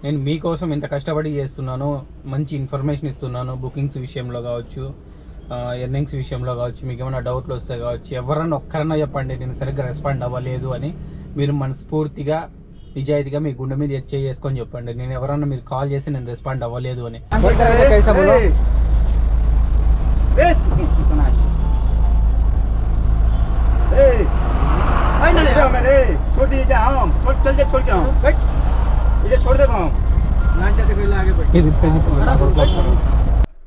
నేను మీకోసం ఇంత కష్టపడి చేస్తున్నాను, మంచి ఇన్ఫర్మేషన్ ఇస్తున్నాను. బుకింగ్స్ విషయంలో కావచ్చు, ఎర్నింగ్స్ విషయంలో కావచ్చు, మీకు ఏమైనా డౌట్లు వస్తే కావచ్చు, ఎవరన్నా ఒక్కరన్నా చెప్పండి నేను సరిగ్గా రెస్పాండ్ అవ్వలేదు అని. మీరు మనస్ఫూర్తిగా నిజాయితీగా మీ గుండె మీద చేసుకొని చెప్పండి. నేను ఎవరన్నా మీరు కాల్ చేసి నేను రెస్పాండ్ అవ్వలేదు అని.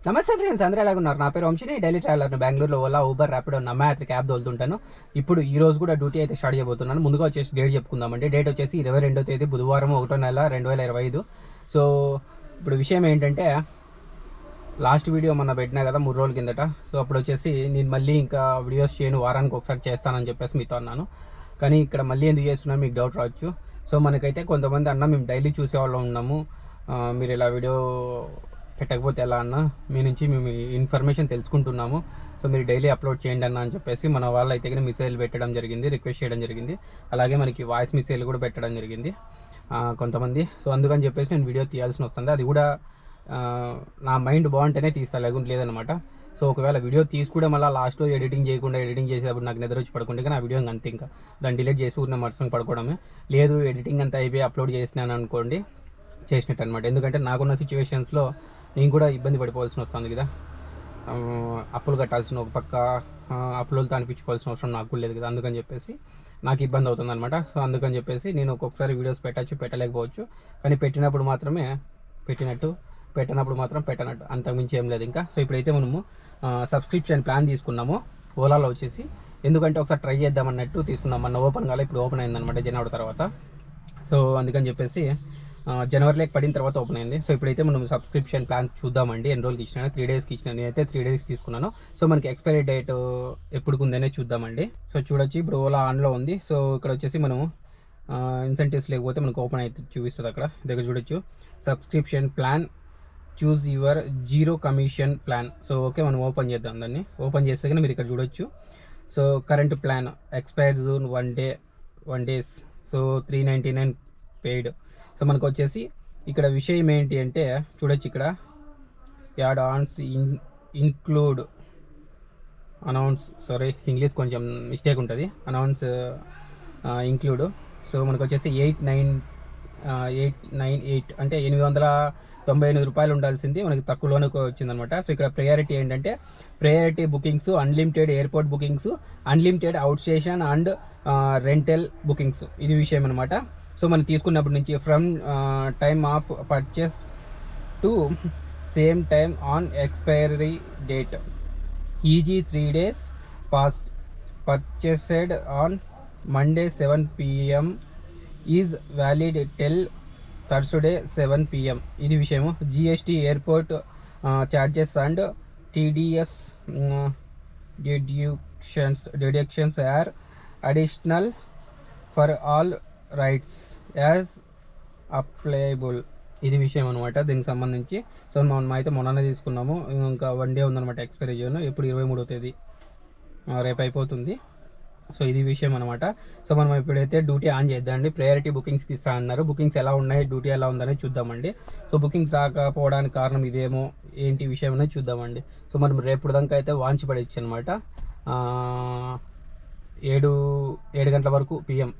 నమస్తే ఫ్రెండ్స్, అందరూ ఎలాగున్నారు? నా పేరు వంశీని, డైలీ ట్రావెలర్ని. బెంగళూరులో ఓలా, ఊబర్, ర్యాపిడో, నమాత్రి క్యాబ్ తోలుతుంటాను. ఇప్పుడు ఈ రోజు కూడా డ్యూటీ అయితే స్టార్ట్ చేయబోతున్నాను. ముందుగా వచ్చేసి డేట్ చెప్పుకుందామండి. డేట్ వచ్చేసి 22వ తేదీ బుధవారం 1వ నెల 2025. సో ఇప్పుడు విషయం ఏంటంటే, లాస్ట్ వీడియో మొన్న పెట్టినా కదా 3 రోజుల కిందట. సో అప్పుడు వచ్చేసి నేను మళ్ళీ ఇంకా వీడియోస్ చేయను, వారానికి ఒకసారి చేస్తానని చెప్పేసి మీతో అన్నాను. కానీ ఇక్కడ మళ్ళీ ఎందుకు చేస్తున్నా మీకు డౌట్ రావచ్చు. సో మనకైతే కొంతమంది అన్న మేము డైలీ చూసేవాళ్ళం ఉన్నాము, మీరు ఇలా వీడియో పెట్టకపోతే ఎలా అన్న, మీ నుంచి మేము ఇన్ఫర్మేషన్ తెలుసుకుంటున్నాము, సో మీరు డైలీ అప్లోడ్ చేయండి అన్న అని చెప్పేసి మన వాళ్ళు అయితే కానీ మెసేజ్ పెట్టడం జరిగింది, రిక్వెస్ట్ చేయడం జరిగింది. అలాగే మనకి వాయిస్ మెసేజ్ కూడా పెట్టడం జరిగింది కొంతమంది. సో అందుకని చెప్పేసి నేను వీడియో తీయాల్సి వస్తుంది. అది కూడా నా మైండ్ బాగుంటేనే తీస్తాను, లేకుంటే లేదనమాట. సో ఒకవేళ వీడియో తీసుకుంటే మళ్ళీ లాస్ట్లో ఎడిటింగ్ చేయకుండా, ఎడిటింగ్ చేసేటప్పుడు నాకు నిద్ర వచ్చి పడుకుంటే కానీ ఆ వీడియో అంతే, ఇంకా దాన్ని డిలీట్ చేసి ఉన్న మర్సం పడుకోవడమే. లేదు ఎడిటింగ్ అంతా అయిపోయి అప్లోడ్ చేసినాను అనుకోండి, చేసినట్టు అనమాట. ఎందుకంటే నాకున్న సిచ్యువేషన్స్లో నేను కూడా ఇబ్బంది పడిపోవాల్సి వస్తుంది కదా. అప్పులు కట్టాల్సిన ఒక పక్క, అప్పులతో అనిపించుకోవాల్సిన అవసరం నాకు లేదు కదా. అందుకని చెప్పేసి నాకు ఇబ్బంది అవుతుంది అనమాట. సో అందుకని చెప్పేసి నేను ఒక్కొక్కసారి వీడియోస్ పెట్టచ్చు, పెట్టలేకపోవచ్చు. కానీ పెట్టినప్పుడు మాత్రమే పెట్టినట్టు, పెట్టినప్పుడు మాత్రం పెట్టనట్టు, అంతకుమించి ఏం లేదు ఇంకా. సో ఇప్పుడైతే మనము సబ్స్క్రిప్షన్ ప్లాన్ తీసుకున్నాము ఓలాలో వచ్చేసి. ఎందుకంటే ఒకసారి ట్రై చేద్దామన్నట్టు తీసుకున్నాం. మొన్న ఓపెన్ కాలే, ఇప్పుడు ఓపెన్ అయిందనమాట జనవరి తర్వాత. సో అందుకని చెప్పేసి జనవరిలోకి పడిన తర్వాత ఓపెన్ అయింది. సో ఇప్పుడైతే మనం సబ్స్క్రిప్షన్ ప్లాన్ చూద్దామండి. ఎన్ని రోజులకి ఇచ్చినాను? 3 డేస్కి ఇచ్చినాను. నేనైతే 3 డేస్కి తీసుకున్నాను. సో మనకి ఎక్స్పైరీ డేట్ ఎప్పుడు ఉందనే చూద్దామండి. సో చూడొచ్చు, ఇప్పుడు ఓలా ఆన్లో ఉంది. సో ఇక్కడ వచ్చేసి మనం ఇన్సెంటివ్స్ లేకపోతే మనకు ఓపెన్ అయితే చూపిస్తుంది అక్కడ దగ్గర చూడొచ్చు. Subscription plan, choose your 0 commission plan. So okay, మనం ఓపెన్ చేద్దాం. దాన్ని ఓపెన్ చేస్తే కానీ మీరు ఇక్కడ చూడొచ్చు. So current plan expire June 1 days. So 399 paid. So మనకు వచ్చేసి ఇక్కడ విషయం ఏంటి అంటే చూడొచ్చు, ఇక్కడ add Ann's include announce, sorry English కొంచెం మిస్టేక్ ఉంటుంది, అనౌన్స్ ఇంక్లూడ్. సో మనకు వచ్చేసి 898 అంటే 898 రూపాయలు ఉండాల్సింది, మనకి తక్కువలోనే వచ్చిందనమాట. సో ఇక్కడ ప్రయారిటీ ఏంటంటే priority bookings, unlimited airport bookings, unlimited outstation and rental bookings, ఇది విషయం అనమాట. సో మనం తీసుకున్నప్పటి నుంచి from time of purchase to same time on expiry date, eg 3 days purchased on Monday 7 PM is valid till Thursday 7 PM, ఇది విషయము. GST, airport charges and TDS deductions are additional for all rights as applicable, ఇది విషయం అనమాట దీనికి సంబంధించి. So మనం అయితే మొన్ననే తీసుకున్నాము, ఇంకా 1 day ఉందన్నమాట ఎక్స్పైరీ జోన్. ఇప్పుడు 23వ తేదీ, రేపు అయిపోతుంది. సో ఇది విషయం అనమాట. సో మనం ఇప్పుడైతే డ్యూటీ ఆన్ చేద్దామండి. ప్రయారిటీ బుకింగ్స్కి ఇస్తా అన్నారు. బుకింగ్స్ ఎలా ఉన్నాయి, డ్యూటీ ఎలా ఉందనేది చూద్దామండి. సో బుకింగ్స్ రాకపోవడానికి కారణం ఇదేమో, ఏంటి విషయం అనేది చూద్దామండి. సో మనం రేపు దాకా అయితే వాంచి పడేచ్చు అనమాట, 7 గంటల వరకు PM.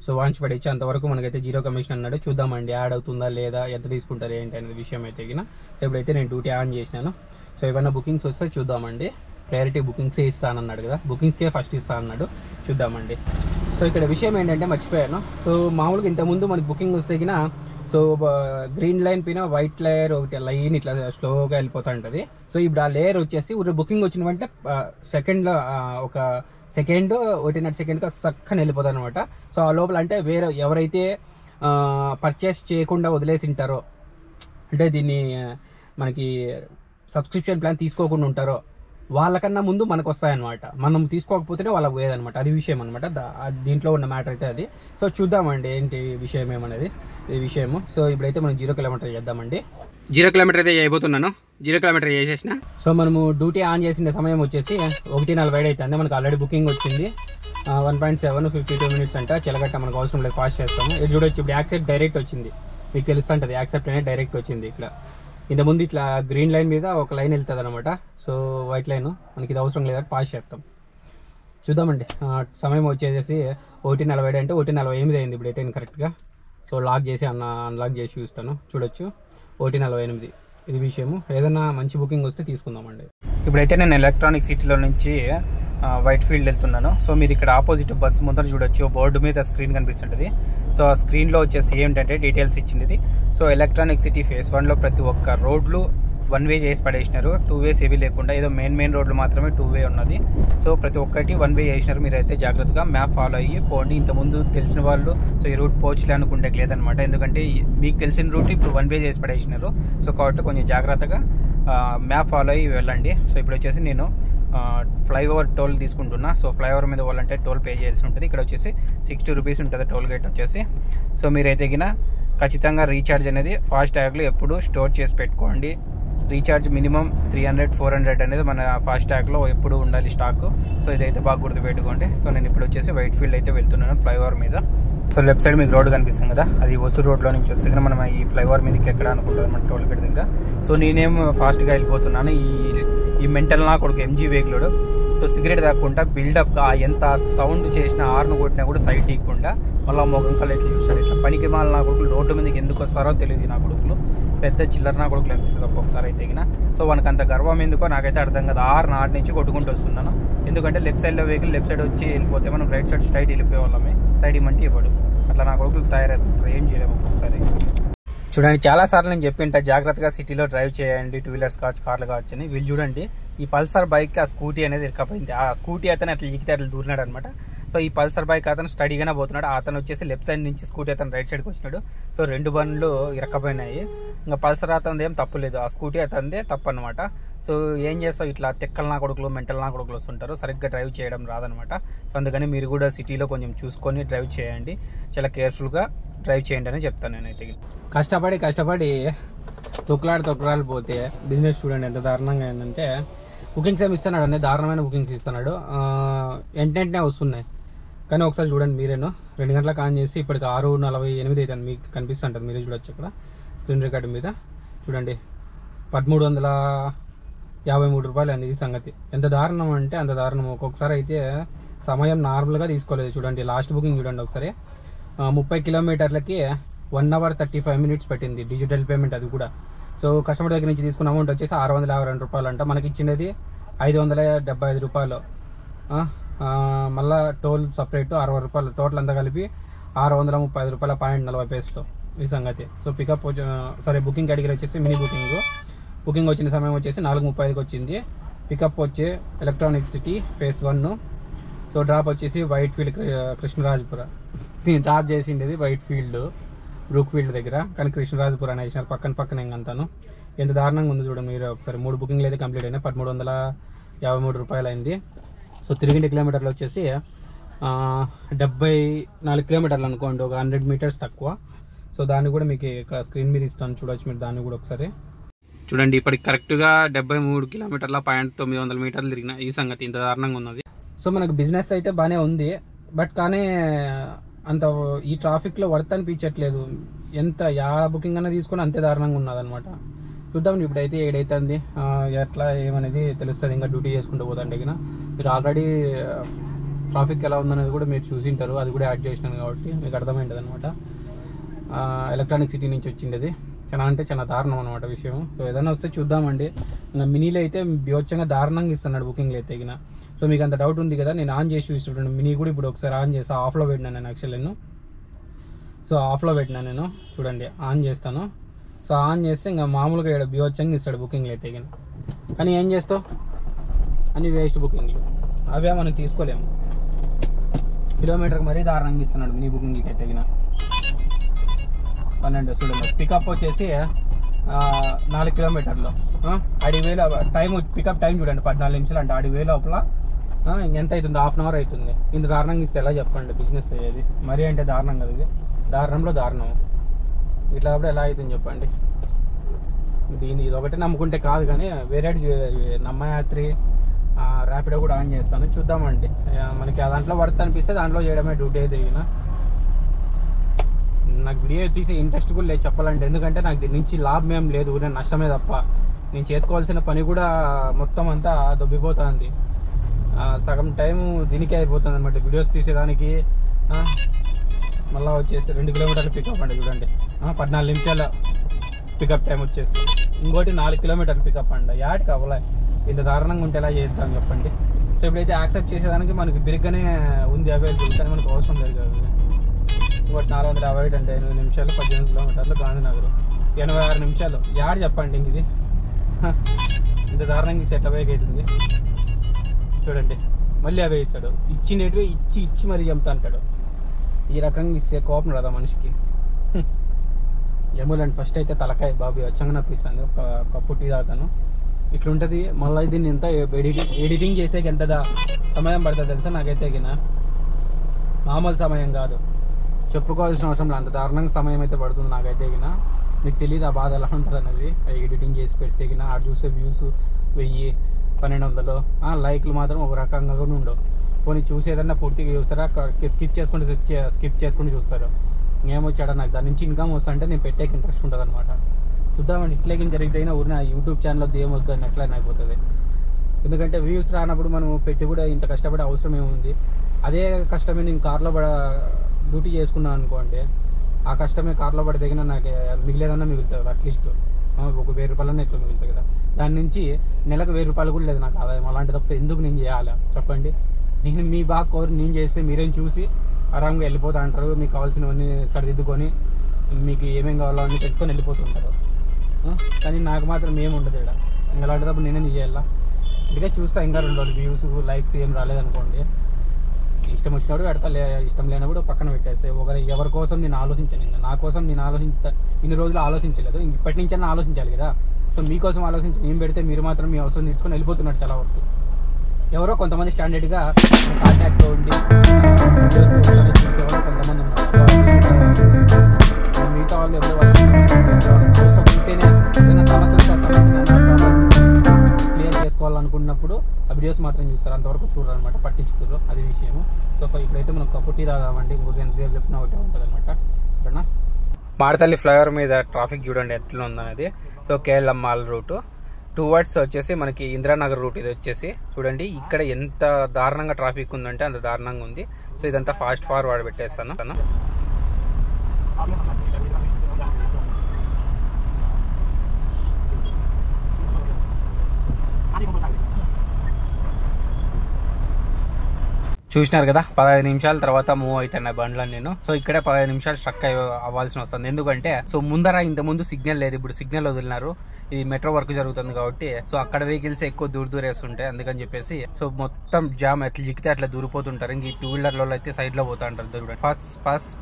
సో వాంచి పడేచ్చు, అంతవరకు మనకైతే 0 కమిషన్ అన్నాడు. చూద్దామండి యాడ్ అవుతుందా లేదా, ఎంత తీసుకుంటారు ఏంటి అనేది విషయం అయితే గిన. సో ఇప్పుడైతే నేను డ్యూటీ ఆన్ చేసినాను. సో ఏమైనా బుకింగ్స్ వస్తే చూద్దామండి. ప్రయారిటీ బుకింగ్సే ఇస్తానన్నాడు కదా, బుకింగ్స్కే ఫస్ట్ ఇస్తా అన్నాడు, చూద్దామండి. సో ఇక్కడ విషయం ఏంటంటే మర్చిపోయాను. సో మామూలుగా ఇంతకుముందు మనకి బుకింగ్ వస్తే గిన, సో గ్రీన్ లైన్ పైన వైట్ లేయర్ ఒకటి లైన్ ఇట్లా స్లోగా వెళ్ళిపోతూ ఉంటుంది. సో ఇప్పుడు ఆ లేయర్ వచ్చేసి బుకింగ్ వచ్చిన వెంటనే సెకండ్లో ఒక సెకండ్ 1.5 సెకండ్గా సక్కని వెళ్ళిపోతుంది అనమాట. సో ఆ లోపల అంటే వేరే ఎవరైతే పర్చేస్ చేయకుండా వదిలేసి ఉంటారో, అంటే దీన్ని మనకి సబ్స్క్రిప్షన్ ప్లాన్ తీసుకోకుండా ఉంటారో వాళ్ళకన్నా ముందు మనకు వస్తాయన్నమాట. మనం తీసుకోకపోతేనే వాళ్ళకి పోయేదనమాట, అది విషయం అనమాట. దీంట్లో ఉన్న మ్యాటర్ అయితే అది. సో చూద్దామండి ఏంటి విషయం ఏమనేది ఈ విషయము. సో ఇప్పుడైతే మనం 0 కిలోమీటర్ చేద్దామండి. 0 కిలోమీటర్ అయితే అయిపోతున్నాను. 0 కిలోమీటర్ చేసేసిన. సో మనము డ్యూటీ ఆన్ చేసిన సమయం వచ్చేసి 1:47 అవుతుంది. మనకు ఆల్రెడీ బుకింగ్ వచ్చింది 1.7 52 minutes అంట. చిలగట్ట మనకు అవసరం లేదు, పాస్ చేస్తాము. ఇది చూడొచ్చు, ఇప్పుడు యాక్సెప్ట్ డైరెక్ట్ వచ్చింది. మీకు తెలుస్తుంటుంది యాక్సెప్ట్ అనేది డైరెక్ట్ వచ్చింది ఇక్కడ. ఇంతకుముందు ఇట్లా గ్రీన్ లైన్ మీద ఒక లైన్ వెళ్తుంది అనమాట. సో వైట్ లైన్ మనకి ఇది అవసరం లేదా పాస్ చేస్తాం. చూద్దామండి. సమయం వచ్చేసి 1:47 అంటే 1:48 అయింది ఇప్పుడైతే కరెక్ట్గా. సో లాక్ చేసి అన్లాక్ చేసి చూస్తాను. చూడొచ్చు 1:48 ఇది విషయము. ఏదైనా మంచి బుకింగ్ వస్తే తీసుకుందామండి. ఇప్పుడైతే నేను ఎలక్ట్రానిక్ సిటీలో నుంచి వైట్ ఫీల్డ్ వెళ్తున్నాను. సో మీరు ఇక్కడ ఆపోజిట్ బస్సు ముందర చూడొచ్చు, బోర్డు మీద స్క్రీన్ కనిపిస్తుంటుంది. సో ఆ స్క్రీన్లో వచ్చేసి ఏంటంటే డీటెయిల్స్ ఇచ్చింది. సో ఎలక్ట్రానిక్ సిటీ ఫేజ్ 1లో ప్రతి ఒక్క రోడ్లు 1 వే చేసి పడేసినారు. 2 వేస్ ఏవి లేకుండా, ఏదో మెయిన్ రోడ్లు మాత్రమే 2 వే ఉన్నది. సో ప్రతి ఒక్కటి 1 వే చేసినారు. మీరైతే జాగ్రత్తగా మ్యాప్ ఫాలో అయ్యి పోండి. ఇంతకుముందు తెలిసిన వాళ్ళు సో ఈ రూట్ పోవచ్చులే అనుకుంటే లేదనమాట. ఎందుకంటే మీకు తెలిసిన రూట్ ఇప్పుడు 1 వే చేసి పడేసినారు. సో కాబట్టి కొంచెం జాగ్రత్తగా మ్యాప్ ఫాలో అయ్యి వెళ్ళండి. సో ఇప్పుడు వచ్చేసి నేను ఫ్లైఓవర్ టోల్ తీసుకుంటున్నా. సో ఫ్లైఓవర్ మీద పోవాలంటే టోల్ పే చేయాల్సి ఉంటుంది. ఇక్కడ వచ్చేసి 60 రూపీస్ ఉంటుంది టోల్ గేట్ వచ్చేసి. సో మీరైతే ఖచ్చితంగా రీఛార్జ్ అనేది ఫాస్టాగ్లో ఎప్పుడు స్టోర్ చేసి పెట్టుకోండి. రీఛార్జ్ మినిమం 300-400 అనేది మన ఫాస్టాగ్లో ఎప్పుడు ఉండాలి స్టాక్. సో ఇదైతే బాగా గుర్తుపెట్టుకోండి. సో నేను ఇప్పుడు వచ్చేసి వైట్ ఫీల్డ్ అయితే వెళ్తున్నాను ఫ్లైఓవర్ మీద. సో లెఫ్ట్ సైడ్ మీకు రోడ్ కనిపిస్తుంది కదా, అది ఒసూరు రోడ్లో నుంచి వస్తే మనం ఈ ఫ్లైఓవర్ మీదకి ఎక్కడ అనుకుంటుంది మన టోల్ గేట్ దగ్గర. సో నేనేం ఫాస్ట్గా వెళ్ళిపోతున్నాను. ఈ మెంటల్ నా కొడుకు ఎంజీ వెహికల్. సో సిగరెట్ తాకుండా బిల్డప్గా ఎంత సౌండ్ చేసినా హార్న్ కొట్టినా కూడా సైట్ ఇవ్వకుండా మళ్ళీ మొగం కళ్ళు ఎట్లా చూస్తాడు. ఇట్లా పనికి మాల నా కొడుకులు రోడ్డు మీదకి ఎందుకు వస్తారో తెలియదు. నా కొడుకులు పెద్ద చిల్లర నా కొడుకులు అనిపిస్తుంది ఒక్కొక్కసారి అయితే. సో మనకు అంత గర్వం ఎందుకో నాకైతే అర్థం కదా. ఆరు నుంచి కొట్టుకుంటూ వస్తున్నాను. ఎందుకంటే లెఫ్ట్ సైడ్లో వెహికల్ లెఫ్ట్ సైడ్ వచ్చి వెళ్ళిపోతే మనం రైట్ సైడ్ స్ట్రైట్ వెళ్ళిపోయే వాళ్ళమే. సైడ్ ఇవ్వమంటే ఇవ్వడు. అట్లా నా కొడుకులు తయారవుతుంటారు. ఏం చేయలేము ఒక్కొక్కసారి. చూడండి, చాలాసార్లు నేను చెప్పింటా జాగ్రత్తగా సిటీలో డ్రైవ్ చేయండి, 2 వీలర్స్ కావచ్చు, కార్లు కావచ్చు అని. వీళ్ళు చూడండి, ఈ పల్సర్ బైక్ ఆ స్కూటీ అనేది ఇరకపోయింది. ఆ స్కూటీ అతను అట్లా ఎక్కితే అట్లా దూరినాడు అనమాట. సో ఈ పల్సర్ బైక్ అతను స్టడీగానే పోతున్నాడు. అతను వచ్చేసి లెఫ్ట్ సైడ్ నుంచి స్కూటీ అతను రైట్ సైడ్కి వచ్చినాడు. సో 2 బండ్లు ఇరకపోయినాయి. ఇంకా పల్సర్ అతనిది ఏం తప్పు లేదు, ఆ స్కూటీ అతనిదే తప్పు అనమాట. సో ఏం చేస్తావు, ఇట్లా తెక్కల నా కొడుకులు మెంటల్ నా కొడుకులు వస్తుంటారు, సరిగ్గా డ్రైవ్ చేయడం రాదనమాట. సో అందుకని మీరు కూడా సిటీలో కొంచెం చూసుకొని డ్రైవ్ చేయండి, చాలా కేర్ఫుల్గా డ్రైవ్ చేయండి అని చెప్తాను నేనైతే. కష్టపడి తొక్కులాడి పోతే బిజినెస్ చూడండి ఎంత దారుణంగా ఏంటంటే, బుకింగ్స్ ఏమి ఇస్తున్నాడు అనే దారుణమైన బుకింగ్స్ ఇస్తున్నాడు. వెంటనే వస్తున్నాయి. కానీ ఒకసారి చూడండి మీరేను, 2 గంటలకు ఆన్ చేసి ఇప్పటికి 6:48 అవుతుంది. మీకు కనిపిస్తుంటుంది, మీరే చూడొచ్చు ఇక్కడ స్క్రీన్ రికార్డు మీద. చూడండి 1353 రూపాయలు అనేది సంగతి. ఎంత దారుణం అంటే అంత దారుణం. ఒక్కొక్కసారి అయితే సమయం నార్మల్గా తీసుకోలేదు. చూడండి లాస్ట్ బుకింగ్ చూడండి ఒకసారి, 30 కిలోమీటర్లకి 1 hour 35 minutes పెట్టింది డిజిటల్ పేమెంట్, అది కూడా. సో కస్టమర్ దగ్గర నుంచి తీసుకున్న అమౌంట్ వచ్చేసి 652 రూపాయలు అంట. మనకి ఇచ్చినది 575 రూపాయలు. మళ్ళీ టోల్ సపరేట్ 60 రూపాయలు. టోటల్ అంతా కలిపి 635 రూపాయల 40 పైసలు ఈ సంగతి. సో పికప్ బుకింగ్ కేటగిరీ వచ్చేసి మినీ బుకింగ్ వచ్చిన సమయం వచ్చేసి 4:35కి వచ్చింది. పికప్ వచ్చి Electronic City phase 1. So drop వచ్చేసి వైట్ ఫీల్డ్ కృష్ణరాజపుర. డ్రాప్ చేసిండేది వైట్ ఫీల్డ్ బ్రూక్ ఫీల్డ్ దగ్గర, కానీ కృష్ణరాజపుర అని వేసినారు పక్కన ఇంకంతాను. ఎంత దారుణంగా ఉంది చూడండి మీరు ఒకసారి. 3 బుకింగ్లు అయితే కంప్లీట్ అయినాయి, 1353 రూపాయలు అయింది. సో తిరిగిండే కిలోమీటర్లు వచ్చేసి 74 కిలోమీటర్లు అనుకోండి, ఒక 100 మీటర్స్ తక్కువ. సో దాన్ని కూడా మీకు ఇక్కడ స్క్రీన్ మీద ఇస్తాను, చూడవచ్చు మీరు దాన్ని కూడా ఒకసారి. చూడండి ఇప్పటికి కరెక్ట్గా 73 కిలోమీటర్ల 900 మీటర్లు తిరిగిన ఈ సంగతి. ఇంత దారుణంగా ఉన్నది. సో మనకు బిజినెస్ అయితే బాగానే ఉంది, బట్ కానీ అంత ఈ ట్రాఫిక్లో వర్త్ అనిపించట్లేదు. ఎంత బుకింగ్ అన్నా తీసుకొని అంతే దారుణంగా ఉన్నది అనమాట. చూద్దాం ఇప్పుడైతే ఏడైతుంది ఎట్లా ఏమనేది తెలుస్తుంది. ఇంకా డ్యూటీ చేసుకుంటూ పోతాండి. మీరు ఆల్రెడీ ట్రాఫిక్ ఎలా ఉందనేది కూడా మీరు చూసింటారు, అది కూడా యాడ్ చేసినాను కాబట్టి మీకు అర్థమైంటుంది అనమాట. ఎలక్ట్రానిక్ సిటీ నుంచి వచ్చిండేది. చాలా దారుణం అనమాట విషయం. సో ఏదైనా వస్తే చూద్దామండి. ఇంకా మినీలో అయితే బీవచ్చంగా దారుణంగా ఇస్తున్నాడు బుకింగ్లు అయితే. సో మీకు అంత డౌట్ ఉంది కదా, నేను ఆన్ చేసి చూస్తున్నాను. మినీ కూడా ఇప్పుడు ఒకసారి ఆన్ చేసి ఆఫ్లో పెట్టినాను నేను యాక్చువల్లీ. సో ఆఫ్లో పెట్టినాను నేను, చూడండి ఆన్ చేస్తాను. సో ఆన్ చేస్తే ఇంకా మామూలుగా ఇక్కడ బీవచ్చంగా ఇస్తాడు బుకింగ్లు అయితే. కానీ ఏం చేస్తావు, అన్ని వేస్ట్ బుకింగ్లు, అవే మనం తీసుకోలేము. కిలోమీటర్కి మరీ దారుణంగా ఇస్తున్నాడు మినీ బుకింగ్కి అయితే. 12 చూడండి. పికప్ వచ్చేసి 4 కిలోమీటర్లు 6,000 టైం. పికప్ టైం చూడండి 14 నిమిషాలు అంటే 6,000 లోపల ఎంత అవుతుంది, 1/2 hour అవుతుంది. ఇంత దారుణంగా ఇస్తే ఎలా చెప్పండి బిజినెస్ అయ్యేది. మరీ అంటే దారుణం కదా, ఇది దారుణంలో దారుణం. ఇట్లా అప్పుడు ఎలా అవుతుంది చెప్పండి. ఇది ఒకటి నమ్ముకుంటే కాదు, కానీ వేరే నమ్మయాత్రి ర్యాపిడో కూడా ఆన్ చేస్తాను, చూద్దామండి. మనకి దాంట్లో వర్త్ అనిపిస్తే దాంట్లో చేయడమే డ్యూటీ అయితే. నాకు వీడియో తీసే ఇంట్రెస్ట్ కూడా లేదు చెప్పాలంటే. ఎందుకంటే నాకు దీని నుంచి లాభం ఏం లేదు, నేను నష్టమే తప్ప. నేను చేసుకోవాల్సిన పని కూడా మొత్తం అంతా దొబ్బిపోతుంది. సగం టైం దీనికే అయిపోతుంది అనమాట వీడియోస్ తీసేదానికి. మళ్ళీ వచ్చేసి 2 కిలోమీటర్లు పికప్ అండి చూడండి. 14 నిమిషాల పికప్ టైం వచ్చేసి. ఇంకోటి 4 కిలోమీటర్లు పికప్ అండి. యాడికి అవ్వలే, ఇంత దారుణంగా ఉంటే ఎలా చేద్దాం చెప్పండి. సో ఇప్పుడైతే యాక్సెప్ట్ చేసేదానికి మనకి బిరిగ్గానే ఉంది అవైలబుల్, కానీ మనకు అవసరం లేదు కదా. ఇంకోటి 450 అంటే 8 నిమిషాలు 18 కిలోమీటర్లు గాంధీనగర్ 86 నిమిషాలు. యాడ్ చెప్పండి ఇది ఇంత దారుణంగా సెట్ అవే అవుతుంది చూడండి. మళ్ళీ అవే ఇస్తాడు, ఇచ్చినట్టువే ఇచ్చి మరీ చంపుతా అంటాడు. ఈ రకంగా ఇస్తే కోపం రాదా మనిషికి. ఏమోలేండి. ఫస్ట్ అయితే తలకాయ బాబు వచ్చంగా నప్పిస్తుంది. ఒక కప్పు టీ తాగుతాను ఇట్లుంటుంది. మళ్ళీ దీన్ని ఎంత ఎడిటింగ్ చేసేకి ఎంత సమయం పడుతుంది తెలుసా నాకైతే గిన. మామూలు సమయం కాదు, చెప్పుకోవాల్సిన అవసరం లేదు, అంత దారుణంగా సమయం అయితే పడుతుంది నాకైతే గిన. మీకు తెలియదు ఆ బాధ ఎలా ఉంటుంది అనేది. ఎడిటింగ్ చేసి పెడితే గిన ఆడు చూసే వ్యూస్ 1000 1200, లైక్లు మాత్రం ఒక రకంగా కూడా ఉండవు. పోనీ చూసేదన్నా పూర్తిగా చూస్తారా, స్కిప్ చేసుకుంటూ చూస్తారు. ఏమొచ్చాడా నాకు దాని నుంచి ఇన్కమ్ వస్తా అంటే నేను పెట్టేకి ఇంట్రెస్ట్ ఉంటుంది అనమాట. చూద్దామండి ఇట్లేకి జరిగితే అయినా ఊరిన యూట్యూబ్ ఛానల్లో ఏమొద్దు అని ఎట్లా అయిపోతుంది. ఎందుకంటే వ్యూస్ రానప్పుడు మనం పెట్టి కూడా ఇంత కష్టపడే అవసరం ఏముంది. అదే కష్టమే నేను కార్లో డ్యూటీ చేసుకున్నాను అనుకోండి, ఆ కష్టమే కార్లో పడి దిగిన నాకు మిగిలేదన్నా మిగులుతుంది. అట్లీస్ట్ ఒక 1000 రూపాయలన్నా ఎక్కువ మిగులుతుంది కదా. దాని నుంచి నెలకు 1000 రూపాయలు కూడా లేదు నాకు ఆదాయం. అలాంటి తప్ప ఎందుకు నేను చేయాలా చెప్పండి. నేను మీ బాగా కోరి నేను చేస్తే మీరేం చూసి ఆరాంగా వెళ్ళిపోతా అంటారు. మీకు కావాల్సినవన్నీ సరిదిద్దుకొని మీకు ఏమేమి కావాలో అన్నీ తెలుసుకొని వెళ్ళిపోతుంటారు. కానీ నాకు మాత్రం ఏముండదు ఇక్కడ. ఇంకా అలాంటిదప్పుడు నేనే చేయాలా. ఇదిగా చూస్తా ఇంకా 2 రోజులు వ్యూస్ లైక్స్ ఏం రాలేదనుకోండి, ఇష్టం వచ్చినప్పుడు పెడతా, ఇష్టం లేనప్పుడు పక్కన పెట్టేస్తే. ఎవరి కోసం నేను ఆలోచించాను, ఇంకా నా కోసం నేను ఇన్ని రోజులు ఆలోచించలేదు. ఇప్పటి నుంచైనా ఆలోచించాలి కదా. సో మీకోసం ఆలోచించి నేను పెడితే మీరు మాత్రం మీ అవసరం తీసుకొని వెళ్ళిపోతున్నారు చాలా వరకు. ఎవరో కొంతమంది స్టాండర్డ్గా కాంటాక్ట్లో ఉండి చూసేవాళ్ళు కొంతమంది ఉన్నారు. మిగతా వాళ్ళు ఎవరో అవసరం ఉంటేనే ఏదైనా సమస్యలు క్లియర్ చేసుకోవాలనుకున్నప్పుడు ఆ వీడియోస్ మాత్రం చూస్తారు, అంతవరకు చూడరు అనమాట, పట్టించుకోరు. అది విషయము. సో ఇప్పుడైతే మనం కప్పు టీ తాగామండి. ఇంకొక ఎంతసేపు చెప్పినా ఒకటే ఉంటుంది అనమాట. సరేనా. మాడతల్లి ఫ్లైఓవర్ మీద ట్రాఫిక్ చూడండి ఎట్లా ఉందనేది. So KLM mall route towards వచ్చేసి మనకి ఇందిరానగర్ రూట్ ఇది వచ్చేసి చూడండి. ఇక్కడ ఎంత దారుణంగా ట్రాఫిక్ ఉందంటే అంత దారుణంగా ఉంది. సో ఇదంతా ఫాస్ట్ ఫార్వర్డ్ పెట్టేస్తాను. చూసినారు కదా 15 నిమిషాల తర్వాత మూవ్ అవుతున్నాయి బండ్లను నేను. సో ఇక్కడే 15 నిమిషాలు స్ట్రక్ అవ్వాల్సి వస్తుంది. ఎందుకంటే సో ఇంత ముందు సిగ్నల్ లేదు, ఇప్పుడు సిగ్నల్ వదిలినారు. ఇది మెట్రో వర్క్ జరుగుతుంది కాబట్టి సో అక్కడ వెహికల్స్ ఎక్కువ దూరేస్తుంటాయి. అందుకని చెప్పేసి సో మొత్తం జామ్ ఎట్లా జిక్కితే అట్లా దూరిపోతుంటారు. ఇంక ఈ 2 వీలర్లలో అయితే సైడ్ లో పోతా ఉంటారు. చూడండి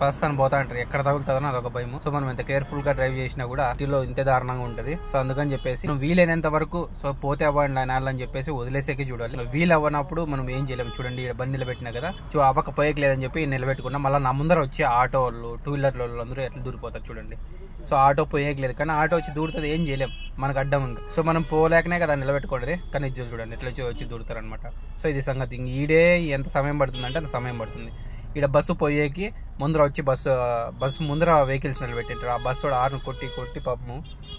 ఫస్ట్ అని పోతా ఉంటారు. ఎక్కడ తగులుతుందని అదొక భయం. సో మనం ఎంత కేర్ఫుల్ గా డ్రైవ్ చేసినా కూడా సిటీలో ఇంతే దారుణంగా ఉంటది. సో అందుకని చెప్పేసి వీలైనంత వరకు సో పోతే అవ్వండి అని చెప్పేసి వదిలేసేకి చూడాలి. వీలు అవ్వనప్పుడు మనం ఏం చేయలేము. చూడండి ఇక్కడ బండి నిలబెట్టినా కదా, సో అవ్వక పోయేయలేదని చెప్పి నిలబెట్టుకున్నా. మళ్ళీ నా ముందర వచ్చి ఆటో వాళ్ళు 2 వీలర్ల అందరూ ఎట్లా దూరిపోతారు చూడండి. సో ఆటో పోయేయలేదు, కానీ ఆటో వచ్చి దూరుతుంది, ఏం చేయలేం, మనకు అడ్డం ఉంది. సో మనం పోలేకనే కదా నిలబెట్టుకోండి. కానీ ఇది చూడండి ఎట్లా వచ్చి దూరుతారు అనమాట. సో ఇది సంగతి. ఈడే ఎంత సమయం పడుతుంది అంటే అంత సమయం పడుతుంది. ఇక్కడ బస్సు పోయేకి ముందర వచ్చి బస్సు ముందర వెహికల్స్ నిలబెట్టింటారు. ఆ బస్సు ఆరును కొట్టి పాపము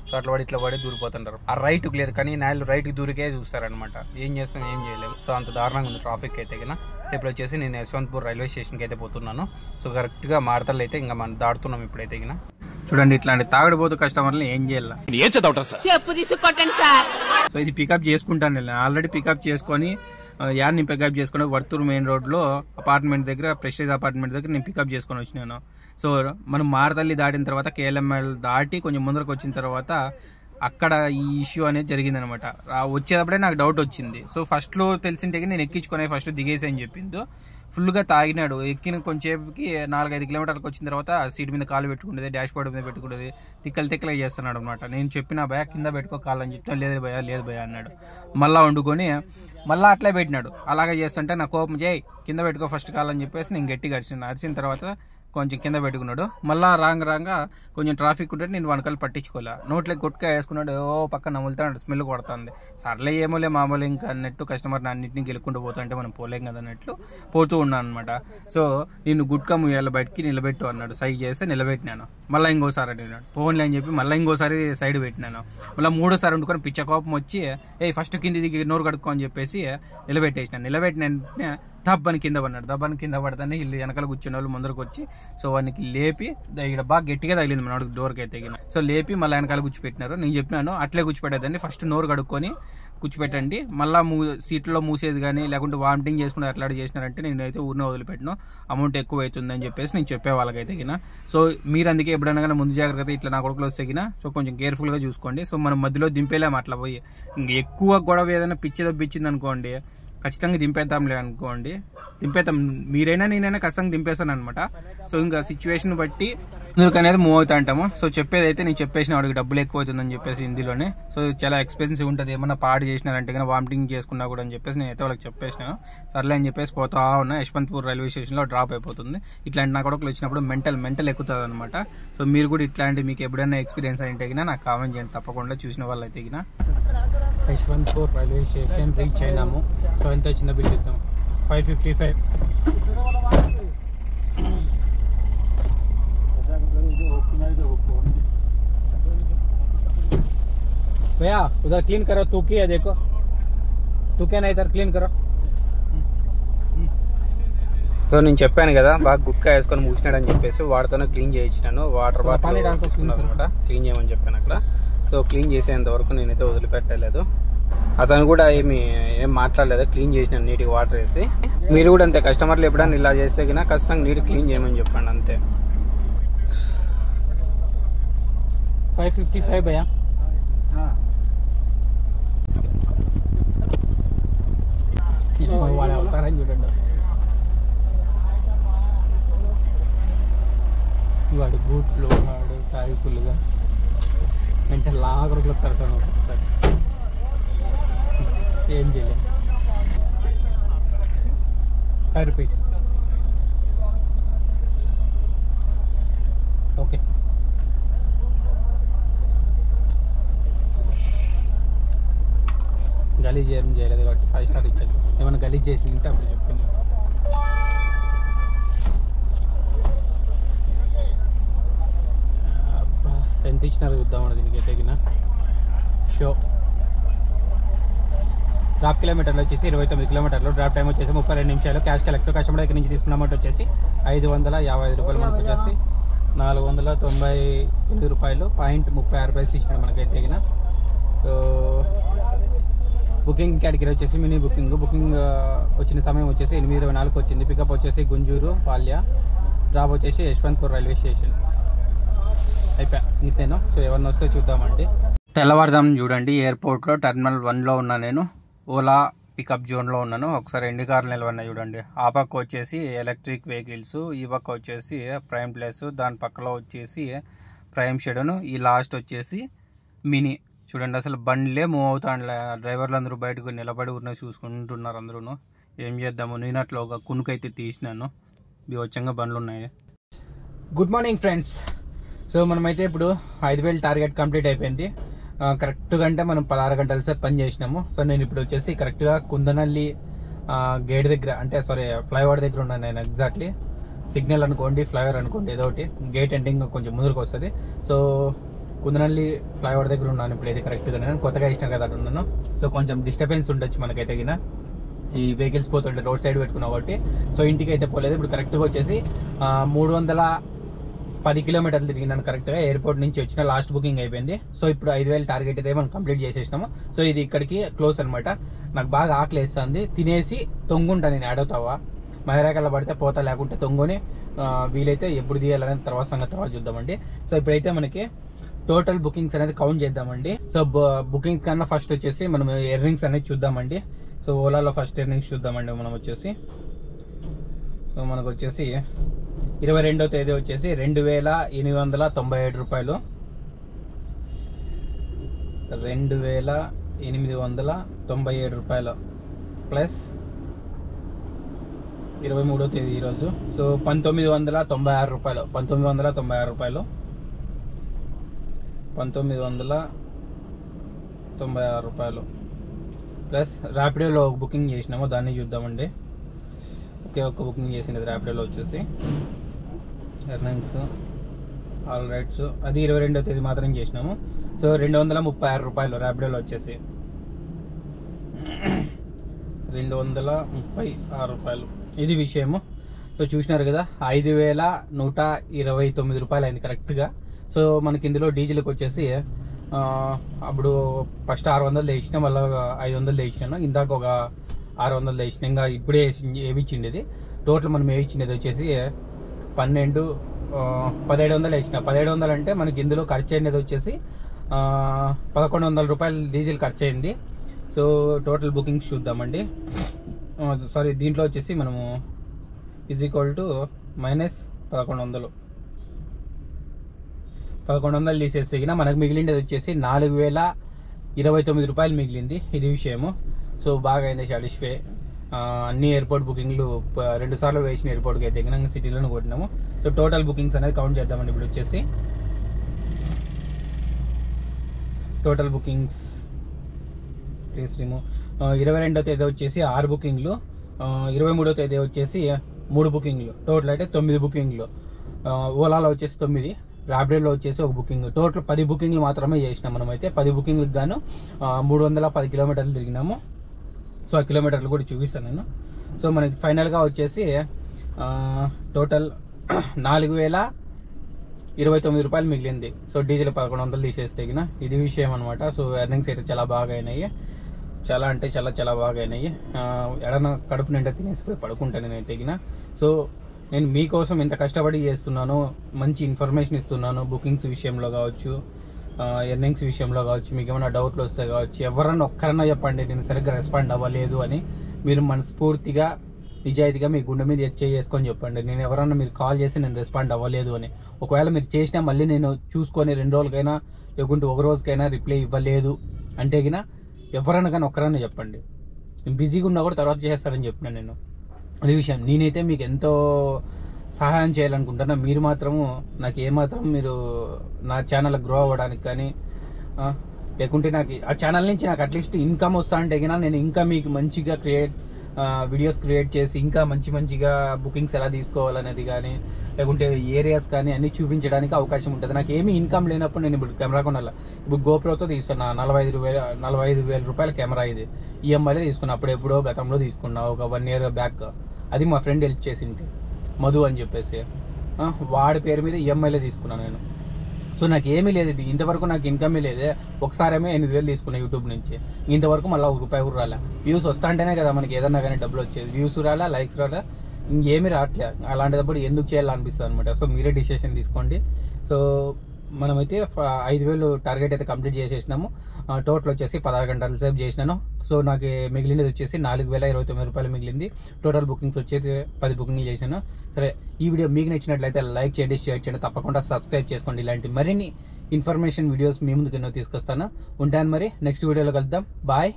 సో అట్లా ఇట్లా పడి దూరిపోతుంటారు. ఆ రైట్కి లేదు, కానీ నాయలు రైట్కి దూరికే చూస్తారనమాట. ఏం చేస్తాం, ఏం చేయలేము. సో అంత దారుణంగా ఉంది ట్రాఫిక్ అయితే కినా. సో ఇప్పుడు వచ్చేసి నేను యశ్వంతపూర్ రైల్వే స్టేషన్కి అయితే పోతున్నాను. సో కరెక్ట్గా మారతలు అయితే ఇంకా మనం దాడుతున్నాం ఇప్పుడైతే కినా. చూడండి ఇట్లాంటి తాగడిపోతూ కస్టమర్లు ఏం చేయాలి. సో ఇది పికప్ చేసుకుంటాను. ఆల్రెడీ పికప్ చేసుకొని యాడ్ని పికప్ చేసుకుని వర్తూరు మెయిన్ రోడ్లో అపార్ట్మెంట్ దగ్గర, ప్రెస్టేజ్ అపార్ట్మెంట్ దగ్గర నేను పికప్ చేసుకొని వచ్చినాను. సో మనం మారతల్లి దాటిన తర్వాత కేఎల్ఎంఎల్ దాటి కొంచెం ముందరకు వచ్చిన తర్వాత అక్కడ ఈ ఇష్యూ అనేది జరిగిందనమాట. వచ్చేటప్పుడే నాకు డౌట్ వచ్చింది. సో ఫస్ట్లో తెలిసింటే నేను ఎక్కించుకునే ఫస్ట్ దిగేసి అని చెప్పింది. ఫుల్గా తాగినాడు. ఎక్కిన కొంచెంసేపుకి 4-5 కిలోమీటర్లకు వచ్చిన తర్వాత సీట్ మీద కాలు పెట్టుకునేది, డాష్ బోర్డ్ మీద పెట్టుకునేది, తిక్కలు చేస్తున్నాడు అనమాట. నేను చెప్పిన భయ కింద పెట్టుకో కాలని చెప్తాను. లేదు భయ అన్నాడు. మళ్ళీ వండుకొని మళ్ళీ అట్లే పెట్టినాడు. అలాగే చేస్తుంటే నా కోపం చేయి కింద పెట్టుకో ఫస్ట్ కాలని చెప్పేసి నేను గట్టిగా అరిచిన తర్వాత కొంచెం కింద పెట్టుకున్నాడు. మళ్ళీ రాగా కొంచెం ట్రాఫిక్ ఉంటే నేను వనకాలు పట్టించుకోలే. నోట్లోకి గుట్కా వేసుకున్నాడు. పక్క నములుతాడు, స్మెల్ కొడుతుంది. సర్లే ఏమోలే మామూలు ఇంకా అన్నట్టు కస్టమర్ని అన్నింటినీ గెలుకుంటూ పోతుంటే మనం పోలేం కదా అన్నట్లు పోతూ ఉన్నాను అనమాట. సో నేను గుట్కా ముయ్యాల బయటికి నిలబెట్టు అన్నాడు. సైజ్ చేస్తే నిలబెట్టినాను. మళ్ళీ ఇంకోసారి అడిగినాడు. ఫోన్లే అని చెప్పి మళ్ళీ ఇంకోసారి సైడ్ పెట్టినాను. మళ్ళీ మూడోసారి వండుకొని పిచ్చ కోపం వచ్చి ఫస్ట్ కింది దిగి నోరు కడుక్కో అని చెప్పేసి నిలబెట్టిన దబ్బని కింద పడతానే ఇల్లు వెనకాల కూర్చునే వాళ్ళు ముందరకు వచ్చి సో వానికి లేపి ఇక్కడ బాగా గట్టిగా తగిలింది మన వాడికి డోర్కి అయితే. సో లేపి మళ్ళీ వెనకాల కూర్చోపెట్టినారు. నేను చెప్పినాను అట్లే కూర్చోపెట్టేదండి, ఫస్ట్ నోరు కడుక్కొని కూర్చోపెట్టండి, మళ్ళీ సీట్లో మూసేది కానీ లేకుంటే వామిటింగ్ చేసుకుని అట్లా చేసినారంటే నేనైతే ఊరినే వదిలిపెట్టిను, అమౌంట్ ఎక్కువ అవుతుందని చెప్పేసి నేను చెప్పే వాళ్ళకైతే గిన. సో మీరు అందుకే ఎప్పుడైనా కానీ ముందు జాగ్రత్త ఇట్లా నా కొడుకులు వస్తే గిన సో కొంచెం కేర్ఫుల్గా చూసుకోండి. సో మనం మధ్యలో దింపేలేము అట్లా పోయి. ఎక్కువ గొడవ ఏదైనా పిచ్చి దబ్బిచ్చింది అనుకోండి ఖచ్చితంగా దింపేద్దాంలే అనుకోండి, దింపేద్దాం, మీరైనా నేనైనా ఖచ్చితంగా దింపేస్తాను అనమాట. సో ఇంకా సిచ్యువేషన్ బట్టి ముందుకు అనేది మూవ్ అవుతా అంటాము. సో చెప్పేది అయితే నేను చెప్పేసిన వాడికి డబ్బులు ఎక్కువ అవుతుందని చెప్పేసి హిందీలోనే. సో చాలా ఎక్స్పెన్సివ్ ఉంటుంది, ఏమన్నా పాడు చేసినారంటే కానీ వామిటింగ్ చేసుకున్నా కూడా అని చెప్పేసి నేను అయితే వాళ్ళకి చెప్పేసినాను. సర్లే అని చెప్పేసి పోతా ఉన్నా. యశ్వంత్పూర్ రైల్వే స్టేషన్లో డ్రాప్ అయిపోతుంది. ఇట్లాంటి నా కొడుకులు వచ్చినప్పుడు మెంటల్ ఎక్కుతుంది అనమాట. సో మీరు కూడా ఇట్లాంటి మీకు ఎప్పుడైనా ఎక్స్పీరియన్స్ అయితే గినా నాకు కామెంట్ చేయండి తప్పకుండా, చూసిన వాళ్ళు అయితే గినా. యశ్వంత్పూర్ రైల్వే స్టేషన్ రీచ్ అయినాము. సో ఎంత చిన్న బిల్ ఇద్దాం, 555. भैया उधर क्लीन करो, तू की है देखो, तू क्या ना इधर क्लीन करो. సో నేను చెప్పాను కదా బాగా గుట్కా వేసుకొని మూసినాడు అని చెప్పేసి వాడితోనే క్లీన్ చేయించినాను. వాటర్ బాటిల్ తీసుకున్నాను అనమాట, క్లీన్ చేయమని చెప్పాను అక్కడ. సో క్లీన్ చేసేంత వరకు నేనైతే వదిలిపెట్టలేదు. అతను కూడా ఏం మాట్లాడలేదు, క్లీన్ చేసినాను నీట్గా వాటర్ వేసి. మీరు కూడా అంతే, కస్టమర్లు ఎప్పుడైనా ఇలా చేస్తే కన్నా ఖచ్చితంగా నీట్ క్లీన్ చేయమని చెప్పండి అంతే. 555 భయ్యా. వాడు అవుతారని చూడండి, వాడు బూట్లు వాడు తాగిపుల్లుగా అంటే లాగరులకు తరతాను. ఏం చేయలేదు. 5 రూపీస్ ఓకే. గలీజ్ ఏం చేయలేదు కాబట్టి 5 స్టార్ ఇచ్చేది. ఏమైనా గలీజ్ చేసి ఉంటే అప్పుడు చెప్పింది. ఎంత ఇచ్చినారో చూద్దామని దీనికి ఎదిగిన షో. డ్రాప్ కిలోమీటర్లు వచ్చేసి 29 కిలోమీటర్లు, డ్రాప్ టైం వచ్చేసి 32 నిమిషాలు. క్యాష్ కలెక్ట్ కస్టమర్ దగ్గర నుంచి తీసుకున్న అమౌంట్ వచ్చేసి 555 రూపాయలు. మనకు వచ్చేసి 498 రూపాయలు 0.36 ఇచ్చినాడు మనకైతే తగిన. సో బుకింగ్ కేటగిరీ వచ్చేసి మినీ బుకింగ్ వచ్చిన సమయం వచ్చేసి 8:24 వచ్చింది. పికప్ వచ్చేసి గుంజూరు పాల్య, డ్రాప్ వచ్చేసి యశ్వంత్పూర్ రైల్వే స్టేషన్. అయిపోయా ఇంతేనో. సో ఎవరిని వస్తే చూద్దామండి. తెల్లవారుజామున చూడండి, ఎయిర్పోర్ట్లో టెర్మినల్ 1లో ఉన్నా నేను. ఓలా పికప్ జోన్లో ఉన్నాను. ఒకసారి ఎన్ని కార్లు నిలవన్నాయి చూడండి. ఆ పక్క వచ్చేసి ఎలక్ట్రిక్ వెహికల్స్, ఈ పక్క వచ్చేసి ప్రైమ్ ప్లేస్, దాని పక్కలో వచ్చేసి ప్రైమ్ షెడను, ఈ లాస్ట్ వచ్చేసి మినీ. చూడండి అసలు బండ్లే మూవ్ అవుతాండ్లే, డ్రైవర్లు అందరూ బయటకు నిలబడి ఉన్నాయి చూసుకుంటున్నారు అందరూ. ఏం చేద్దాము, నేను అట్లా ఒక కునుకైతే తీసినాను, బీవచ్చంగా బండ్లు ఉన్నాయి. Good morning friends. సో మనమైతే ఇప్పుడు 5,000 టార్గెట్ కంప్లీట్ అయిపోయింది. కరెక్ట్గా అంటే మనం 16 గంటల సేపు పని చేసినాము. సో నేను ఇప్పుడు వచ్చేసి కరెక్ట్గా కుందనల్లి గేట్ దగ్గర, అంటే సారీ ఫ్లైఓవర్ దగ్గర ఉన్నాను నేను. ఎగ్జాక్ట్లీ సిగ్నల్ అనుకోండి, ఫ్లైఓవర్ అనుకోండి, ఏదో ఒకటి. గేట్ ఎండింగ్ కొంచెం ముందుకు వస్తుంది. సో కుందనల్లి ఫ్లైఓవర్ దగ్గర ఉన్నాను ఇప్పుడు అయితే కరెక్ట్గా. నేను కొత్తగా ఇష్టం కదా అక్కడ ఉన్నాను. సో కొంచెం డిస్టర్బెన్స్ ఉండొచ్చు మనకైతే గిన, ఈ వెహికల్స్ పోతుంటే రోడ్ సైడ్ పెట్టుకున్నాం కాబట్టి. సో ఇంటికి అయితే పోలేదు. ఇప్పుడు కరెక్ట్గా వచ్చేసి 310 కిలోమీటర్లు తిరిగినాను కరెక్ట్గా. ఎయిర్పోర్ట్ నుంచి వచ్చిన లాస్ట్ బుకింగ్ అయిపోయింది. సో ఇప్పుడు 5,000 టార్గెట్ అయితే మనం కంప్లీట్ చేసేసినాము. సో ఇది ఇక్కడికి క్లోజ్ అనమాట. నాకు బాగా ఆకలి వేస్తుంది, తినేసి తొంగుంటా నేను. అడుగుతావా మైరాకల్లా పడితే పోతా, లేకుంటే తొంగుని వీలైతే ఎప్పుడు తీయాలనేది తర్వాత సంగతి తర్వాత చూద్దామండి. సో ఇప్పుడైతే మనకి టోటల్ బుకింగ్స్ అనేది కౌంట్ చేద్దామండి. సో బుకింగ్స్ కన్నా ఫస్ట్ వచ్చేసి మనం ఎర్నింగ్స్ అనేది చూద్దామండి. సో ఓలాలో ఫస్ట్ ఎర్నింగ్స్ చూద్దామండి మనం వచ్చేసి. సో మనకు వచ్చేసి 22వ తేదీ వచ్చేసి 2,897 రూపాయలు, 2,897 రూపాయలు ప్లస్ 23వ తేదీ ఈరోజు. సో 1996 రూపాయలు, 1996 రూపాయలు, 1996 రూపాయలు ప్లస్ ర్యాపిడోలో బుకింగ్ చేసినాము, దాన్ని చూద్దామండి. ఒక్క బుకింగ్ చేసినది ర్యాపిడోలో వచ్చేసి ఎర్నింగ్స్ ఆల్ రైట్స్, అది 22వ తేదీ మాత్రం చేసినాము. సో 236 రూపాయలు ర్యాపిడోలో వచ్చేసి 236 రూపాయలు, ఇది విషయము. సో చూసినారు కదా, 5129 రూపాయలు అయింది కరెక్ట్గా. సో మనకి ఇందులో డీజిల్కి వచ్చేసి అప్పుడు ఫస్ట్ 600 వేసినా, మళ్ళీ 500 వేసినాను, ఇందాక ఒక 600 వేసిన, ఇంకా ఇప్పుడే వేయించిండేది. టోటల్ మనం వేయించిండేది వచ్చేసి 1700 వేసిన. 1700 అంటే మనకి ఇందులో ఖర్చు అయినది వచ్చేసి 1100 రూపాయలు డీజిల్ ఖర్చు అయింది. సో టోటల్ బుకింగ్స్ చూద్దామండి. సారీ, దీంట్లో వచ్చేసి మనము =- 1100 తీసేసినా మనకు మిగిలిండేది వచ్చేసి 4029 రూపాయలు మిగిలింది, ఇది విషయము. సో బాగా అయింది సాటిస్ఫై. అన్ని ఎయిర్పోర్ట్ బుకింగ్లు 2 సార్లు వేసిన ఎయిర్పోర్ట్కి అయితే ఇంకా సిటీలోనే కొట్టినాము. సో టోటల్ బుకింగ్స్ అనేది కౌంట్ చేద్దామండి. ఇప్పుడు వచ్చేసి టోటల్ బుకింగ్స్ 22వ తేదీ వచ్చేసి 6 బుకింగ్లు, 23వ తేదీ వచ్చేసి 3 బుకింగ్లు, టోటల్ అయితే 9 బుకింగ్లు. ఓలాలో వచ్చేసి 9, ర్యాపిడోలో వచ్చేసి 1 బుకింగ్, టోటల్ 10 బుకింగ్లు మాత్రమే చేసినాం మనమైతే. 10 బుకింగ్లకు గాను 310 కిలోమీటర్లు తిరిగినాము. సో ఆ కిలోమీటర్లు కూడా చూపిస్తాను నేను. సో మనకి ఫైనల్గా వచ్చేసి టోటల్ 4029 రూపాయలు మిగిలింది. సో డీజిల్ 1100 తీసేస్తే ఇది విషయం అనమాట. సో ఎర్నింగ్స్ అయితే చాలా బాగా అయినాయి, చాలా అంటే చాలా బాగా అయినాయి. ఎడన కడుపు నిండా తినేసిపోయి పడుకుంటాను నేను తెగిన. సో నేను మీకోసం ఎంత కష్టపడి చేస్తున్నానో, మంచి ఇన్ఫర్మేషన్ ఇస్తున్నాను, బుకింగ్స్ విషయంలో కావచ్చు, ఎర్నింగ్స్ విషయంలో కావచ్చు. మీకు ఏమైనా డౌట్లు వస్తే కావచ్చు, ఎవరన్నా ఒక్కరన్నా చెప్పండి నేను సరిగ్గా రెస్పాండ్ అవ్వలేదు అని. మీరు మనస్ఫూర్తిగా నిజాయితీగా మీ గుండె మీద చేసుకొని చెప్పండి. నేను ఎవరన్నా మీరు కాల్ చేసి నేను రెస్పాండ్ అవ్వలేదు అని, ఒకవేళ మీరు చేసినా మళ్ళీ నేను చూసుకొని 2 రోజులకైనా లేకుంటే 1 రోజుకైనా రిప్లై ఇవ్వలేదు అంటే ఎవరన్నా కానీ ఒక్కరన్నా చెప్పండి. నేను బిజీగా ఉన్నా కూడా తర్వాత చేస్తారని చెప్పినాను నేను. అది విషయం. నేనైతే మీకు ఎంతో సహాయం చేయాలనుకుంటున్నా. మీరు మాత్రము నాకు ఏమాత్రం మీరు నా ఛానల్ గ్రో అవ్వడానికి కానీ, లేకుంటే నాకు ఆ ఛానల్ నుంచి నాకు అట్లీస్ట్ ఇన్కమ్ వస్తా అంటే నేను ఇంకా మీకు మంచిగా వీడియోస్ క్రియేట్ చేసి ఇంకా మంచిగా బుకింగ్స్ ఎలా తీసుకోవాలనేది కానీ, లేకుంటే ఏరియాస్ కానీ అన్నీ చూపించడానికి అవకాశం ఉంటుంది. నాకు ఏమీ ఇన్కమ్ లేనప్పుడు నేను ఇప్పుడు కెమెరా కొనాలి. ఇప్పుడు గోప్రోతో తీసుకున్నా 45,000 రూపాయల కెమెరా, ఇది ఈఎంఐలో తీసుకున్నా. అప్పుడు ఎప్పుడో గతంలో తీసుకున్నా, ఒక 1 year బ్యాక్. అది మా ఫ్రెండ్ హెల్ప్ చేసింది, మధు అని చెప్పేసి, వాడి పేరు మీద ఈఎంఐలో తీసుకున్నాను నేను. సో నాకు ఏమీ లేదు, ఇంతవరకు నాకు ఇన్కమే లేదే. ఒకసారేమో 8,000 తీసుకున్నా యూట్యూబ్ నుంచి, ఇంతవరకు మళ్ళీ ₹1 కూడా రాలే. వ్యూస్ వస్తా అంటేనే కదా మనకి ఏదన్నా కానీ డబ్బులు వచ్చేది. వ్యూస్ రాలే, లైక్స్ రాలే, ఇంకేమీ రావట్లే. అలాంటిదప్పుడు ఎందుకు చేయాలనిపిస్తుంది అనమాట. సో మీరే డిసిషన్ తీసుకోండి. సో మనమైతే 5,000 టార్గెట్ అయితే కంప్లీట్ చేసేసినాము. టోటల్ వచ్చేసి 16 గంటల సేపు చేసినాను. సో నాకు మిగిలినది వచ్చేసి 4029 రూపాయలు మిగిలింది. టోటల్ బుకింగ్స్ వచ్చేసి 10 బుకింగ్లు చేశాను. సరే, ఈ వీడియో మీకు నచ్చినట్లయితే లైక్ చేయండి, షేర్ చేయండి, తప్పకుండా సబ్స్క్రైబ్ చేసుకోండి. ఇలాంటి మరిన్ని ఇన్ఫర్మేషన్ వీడియోస్ మీ ముందుకు ఎన్నో తీసుకొస్తాను. ఉంటాను మరి, నెక్స్ట్ వీడియోలో కలుద్దాం. బాయ్.